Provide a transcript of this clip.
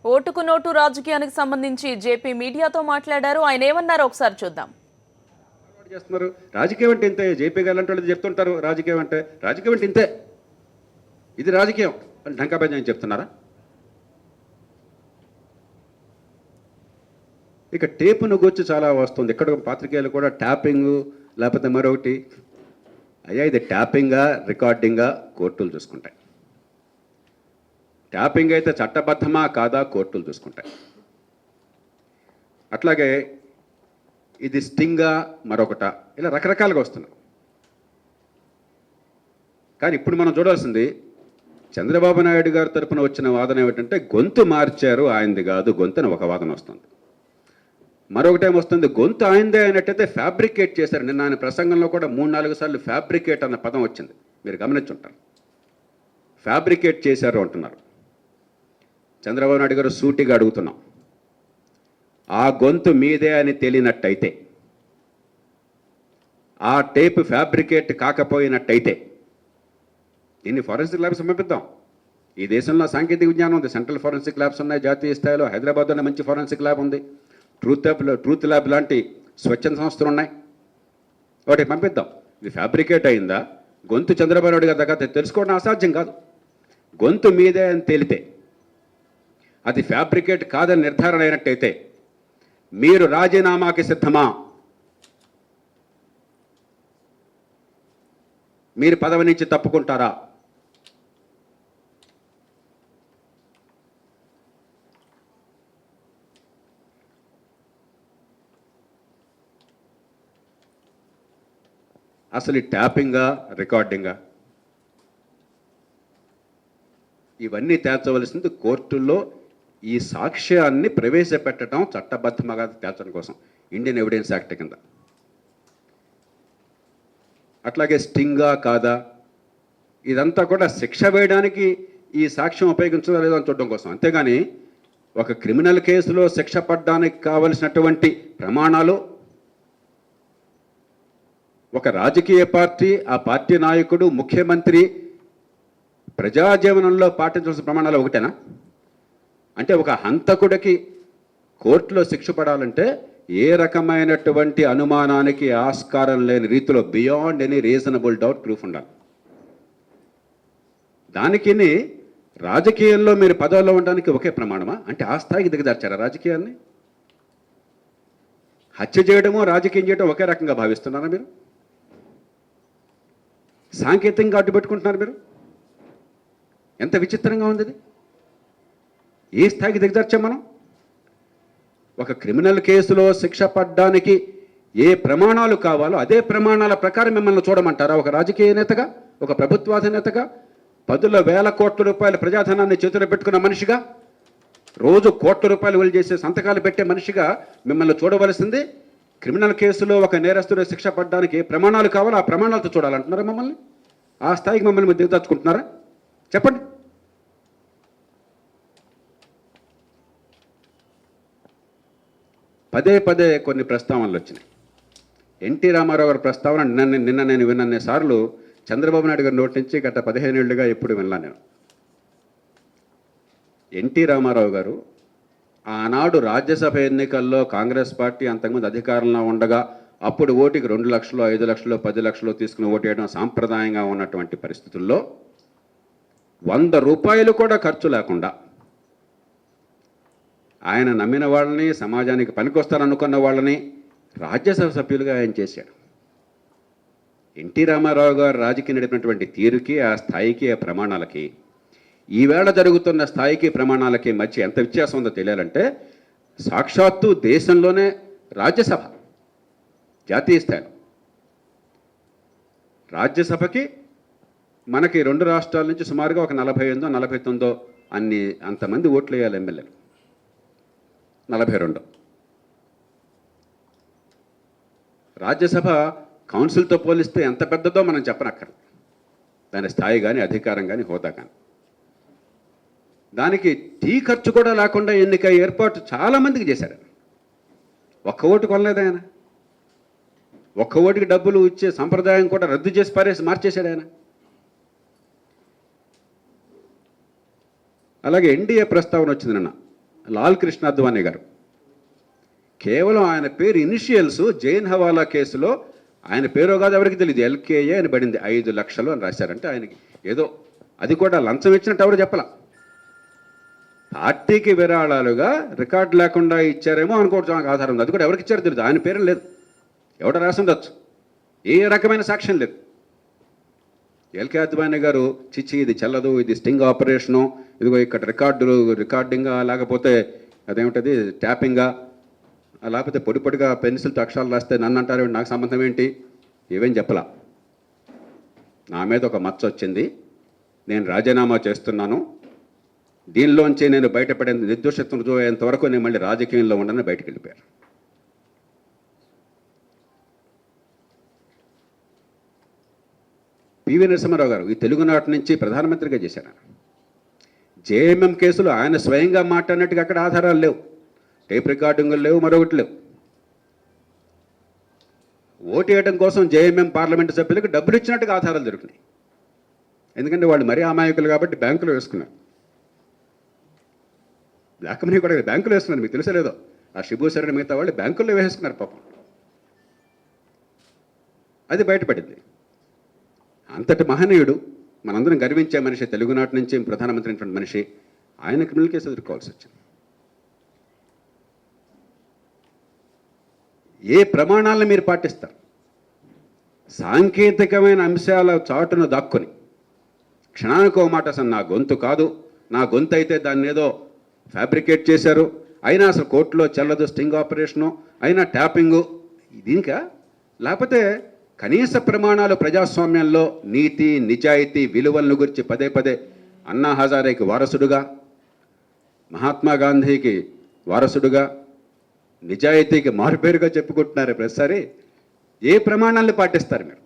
ఓటుకు నోటు రాజకీయానికి సంబంధించి జేపీ మీడియాతో మాట్లాడారు. ఆయన ఏమన్నారో ఒకసారి చూద్దాం. చేస్తున్నారు రాజకీయం అంటే ఇంతే. జేపీ గారు అంటే వాళ్ళు చెప్తుంటారు రాజకీయం అంటే ఇంతే, ఇది రాజకీయం అని ఢంకాబేజం చెప్తున్నారా? ఇక టేపు నుగొచ్చి చాలా వస్తుంది. ఇక్కడ పాత్రికేయులు కూడా ట్యాపింగ్ లేకపోతే మరొకటి. అయ్యా ఇది ట్యాపింగా రికార్డింగా కోర్టులు చూసుకుంటాయి. ట్యాపింగ్ అయితే చట్టబద్ధమా కాదా కోర్టులు చూసుకుంటాయి. అట్లాగే ఇది స్టింగా మరొకట, ఇలా రకరకాలుగా వస్తున్నాయి. కానీ ఇప్పుడు మనం చూడాల్సింది చంద్రబాబు నాయుడు గారి తరపున వచ్చిన వాదన ఏమిటంటే గొంతు మార్చారు, ఆయనది కాదు గొంతు అని ఒక వాదన వస్తుంది. మరొకటేం వస్తుంది, గొంతు ఆయనదే అయినట్టయితే ఫ్యాబ్రికేట్ చేశారు. నిన్న ఆయన ప్రసంగంలో కూడా 3-4 సార్లు ఫ్యాబ్రికేట్ అన్న పదం వచ్చింది, మీరు గమనించుంటారు. ఫ్యాబ్రికేట్ చేశారు అంటున్నారు. చంద్రబాబు నాయుడు గారు సూటిగా అడుగుతున్నాం, ఆ గొంతు మీదే అని తేలినట్టయితే, ఆ టేప్ ఫ్యాబ్రికేట్ కాకపోయినట్టయితే దీన్ని ఫారెన్సిక్ ల్యాబ్స్ పంపిద్దాం. ఈ దేశంలో సాంకేతిక విజ్ఞానం ఉంది, సెంట్రల్ ఫారెన్సిక్ ల్యాబ్స్ ఉన్నాయి జాతీయ స్థాయిలో. హైదరాబాద్లోనే మంచి ఫారెన్సిక్ ల్యాబ్ ఉంది, ట్రూత్ ల్యాబ్ లాంటి స్వచ్ఛంద సంస్థలు ఉన్నాయి. ఒకటి పంపిద్దాం. ఇది ఫ్యాబ్రికేట్ అయిందా, గొంతు చంద్రబాబు నాయుడు గారి దగ్గర తెలుసుకోవడం అసాధ్యం కాదు. గొంతు మీదే అని తేలితే, అది ఫ్యాబ్రికేట్ కాదని నిర్ధారణ అయినట్టయితే మీరు రాజీనామాకి సిద్ధమా? మీరు పదవి నుంచి తప్పుకుంటారా? అసలు ఈ ట్యాపింగా రికార్డింగా ఇవన్నీ తేల్చవలసింది కోర్టుల్లో. ఈ సాక్ష్యాన్ని ప్రవేశపెట్టడం చట్టబద్ధంగా తేల్చడం కోసం ఇండియన్ ఎవిడెన్స్ యాక్ట్ కింద. అట్లాగే స్టింగా కాదా, ఇదంతా కూడా శిక్ష వేయడానికి ఈ సాక్ష్యం ఉపయోగించదో లేదో అని చూడడం కోసం. అంతేగాని ఒక క్రిమినల్ కేసులో శిక్ష పడడానికి కావలసినటువంటి ప్రమాణాలు ఒక రాజకీయ పార్టీ, ఆ పార్టీ నాయకుడు, ముఖ్యమంత్రి ప్రజాజీవనంలో పాటించాల్సిన ప్రమాణాలు ఒకటేనా? అంటే ఒక హంతకుడికి కోర్టులో శిక్ష పడాలంటే ఏ రకమైనటువంటి అనుమానానికి ఆస్కారం లేని రీతిలో beyond any reasonable doubt proof ఉండాలి. దానికి రాజకీయాల్లో మీరు పదవిలో ఉండడానికి ఒకే ప్రమాణమా? అంటే ఆ స్థాయికి దిగజార్చారా రాజకీయాన్ని? హత్య చేయడము రాజకీయం చేయడం ఒకే రకంగా భావిస్తున్నారా మీరు? సాంకేతికంగా అడ్డు పెట్టుకుంటున్నారు మీరు. ఎంత విచిత్రంగా ఉంది ఇది. ఏ స్థాయికి దిగజార్చాం మనం? ఒక క్రిమినల్ కేసులో శిక్ష పడ్డానికి ఏ ప్రమాణాలు కావాలో అదే ప్రమాణాల ప్రకారం మిమ్మల్ని చూడమంటారా? ఒక రాజకీయ నేతగా, ఒక ప్రభుత్వాధినేతగా, 10,000 కోట్ల రూపాయల ప్రజాధనాన్ని చేతిలో పెట్టుకున్న మనిషిగా, రోజు కోట్ల రూపాయలు విలువ చేసే సంతకాలు పెట్టే మనిషిగా మిమ్మల్ని చూడవలసింది క్రిమినల్ కేసులో ఒక నేరస్తుడు శిక్ష పడ్డానికి ఏ ప్రమాణాలు కావాలో ఆ ప్రమాణాలతో చూడాలంటున్నారా మమ్మల్ని? ఆ స్థాయికి మమ్మల్ని మీరు దిగదార్చుకుంటున్నారా? చెప్పండి. పదే కొన్ని ప్రస్తావనలు వచ్చినాయి. ఎన్టీ రామారావు గారి ప్రస్తావన నిన్న నేను విన్న సార్లు చంద్రబాబు నాయుడు గారి నోటి నుంచి గత 15 ఏళ్లుగా ఎప్పుడు వినలా నేను. ఎన్టీ రామారావు గారు ఆనాడు రాజ్యసభ ఎన్నికల్లో కాంగ్రెస్ పార్టీ అంతకుముందు అధికారంలో ఉండగా అప్పుడు ఓటికి 2 లక్షలు, 5 లక్షలు, 10 లక్షలు తీసుకుని ఓటు వేయడం సాంప్రదాయంగా ఉన్నటువంటి పరిస్థితుల్లో 100 రూపాయలు కూడా ఖర్చు లేకుండా ఆయన నమ్మిన వాళ్ళని, సమాజానికి పనికొస్తారనుకున్న వాళ్ళని రాజ్యసభ సభ్యులుగా ఆయన చేశాడు. ఎన్టీ రామారావు గారు రాజకీయం నడిపినటువంటి తీరుకి, ఆ స్థాయికి, ఆ ప్రమాణాలకి, ఈవేళ జరుగుతున్న స్థాయికి ప్రమాణాలకి మధ్య ఎంత వ్యత్యాసం ఉందో తెలియాలంటే సాక్షాత్తు దేశంలోనే రాజ్యసభ, జాతీయ స్థాయిలో రాజ్యసభకి మనకి 2 రాష్ట్రాల నుంచి సుమారుగా ఒక 48, 49 అంతమంది ఓట్లు వేయాలి ఎమ్మెల్యేలు. 42 రాజ్యసభ కౌన్సిల్తో పోలిస్తే ఎంత పెద్దదో మనం చెప్పనక్కర్లేదు. దాని స్థాయి కానీ, అధికారం కానీ, హోదా కానీ. దానికి టీ ఖర్చు కూడా లేకుండా ఎన్నిక ఏర్పాటు చాలామందికి చేశాడు. ఒక్క ఓటు కొనలేదు ఆయన. ఒక్క ఓటుకి డబ్బులు ఇచ్చే సంప్రదాయం కూడా రద్దు చేసి మార్చేశాడు ఆయన. అలాగే ఎన్డీఏ ప్రస్తావన వచ్చింది నిన్న. లాల్ కృష్ణ అద్వానీ గారు. కేవలం ఆయన పేరు ఇనిషియల్స్ జైన్ హవాలా కేసులో ఆయన పేరు కాదు ఎవరికి తెలియదు, ఎల్కేఏ అని పడింది, 5 లక్షలు అని రాశారంటే ఆయనకి ఏదో అది కూడా లంచం ఇచ్చినట్టు ఎవరు చెప్పలా. పార్టీకి విరాళాలుగా రికార్డు లేకుండా ఇచ్చారేమో అనుకోవడం నాకు ఆధారం ఉంది. అది కూడా ఎవరికి ఇచ్చారో తెలియదు, ఆయన పేరు లేదు, ఎవడ రాసి ఉండొచ్చు, ఏ రకమైన సాక్ష్యం లేదు. ఎల్కే అద్వానీ గారు చిచ్చి ఇది చెల్లదు, ఇది స్టింగ్ ఆపరేషను, ఇదిగో ఇక్కడ రికార్డింగా లేకపోతే అదేమిటది ట్యాపింగా, లేకపోతే పొడి పొడిగా పెన్సిల్తో అక్షరాలు రాస్తే నన్ను అంటారు, నాకు సంబంధం ఏంటి, ఏమేం చెప్పలా. నా మీద ఒక మచ్చ వచ్చింది, నేను రాజీనామా చేస్తున్నాను, దీనిలోంచి నేను బయటపడేంత నిర్దోషత్వం రుజువయ్యేంత వరకు నేను మళ్ళీ రాజకీయంలో ఉండని బయటకు వెళ్ళిపోయారు. పివి నరసింహారావు గారు ఈ తెలుగునాటి నుంచి ప్రధానమంత్రిగా చేశారు. జేఎంఎం కేసులు ఆయన స్వయంగా మాట్లాడినట్టుగా అక్కడ ఆధారాలు లేవు, టేప్ రికార్డింగులు లేవు, మరొకటి లేవు. ఓటు వేయడం కోసం జేఎంఎం పార్లమెంటు సభ్యులకు డబ్బులు ఇచ్చినట్టుగా ఆధారాలు దొరికినాయి. ఎందుకంటే వాళ్ళు మరీ అమాయకులు కాబట్టి బ్యాంకులో వేసుకున్నారు. బ్లాక్ మనీ కూడా బ్యాంకులో వేసుకున్నారు, మీకు తెలుసా లేదో. ఆ షిబు సరైన మిగతా వాళ్ళు బ్యాంకుల్లో వేసుకున్నారు పాపం. అది బయటపడింది. అంతటి మహనీయుడు, మనందరం గర్వించే మనిషి, తెలుగునాటి నుంచి ప్రధానమంత్రి అయినటువంటి మనిషి, ఆయన క్రిమినల్ కేసు ఎదుర్కోవాల్సి వచ్చింది. ఏ ప్రమాణాలను మీరు పాటిస్తారు? సాంకేతికమైన అంశాల చాటును దాక్కుని క్షణానికో మాట అసలు నా గొంతు కాదు, నా గొంతు అయితే దాన్ని ఏదో ఫ్యాబ్రికేట్ చేశారు, అయినా అసలు కోర్టులో చెల్లదు, స్టింగ్ ఆపరేషను, అయినా ట్యాపింగు, దీనికా? లేకపోతే కనీస ప్రమాణాలు ప్రజాస్వామ్యంలో నీతి నిజాయితీ విలువలను గురించి పదే పదే అన్నా హజారేకి వారసుడుగా, మహాత్మా గాంధీకి వారసుడుగా, నిజాయితీకి మారుపేరుగా చెప్పుకుంటున్నారు ప్రతిసారి. ఏ ప్రమాణాలను పాటిస్తారు మీరు?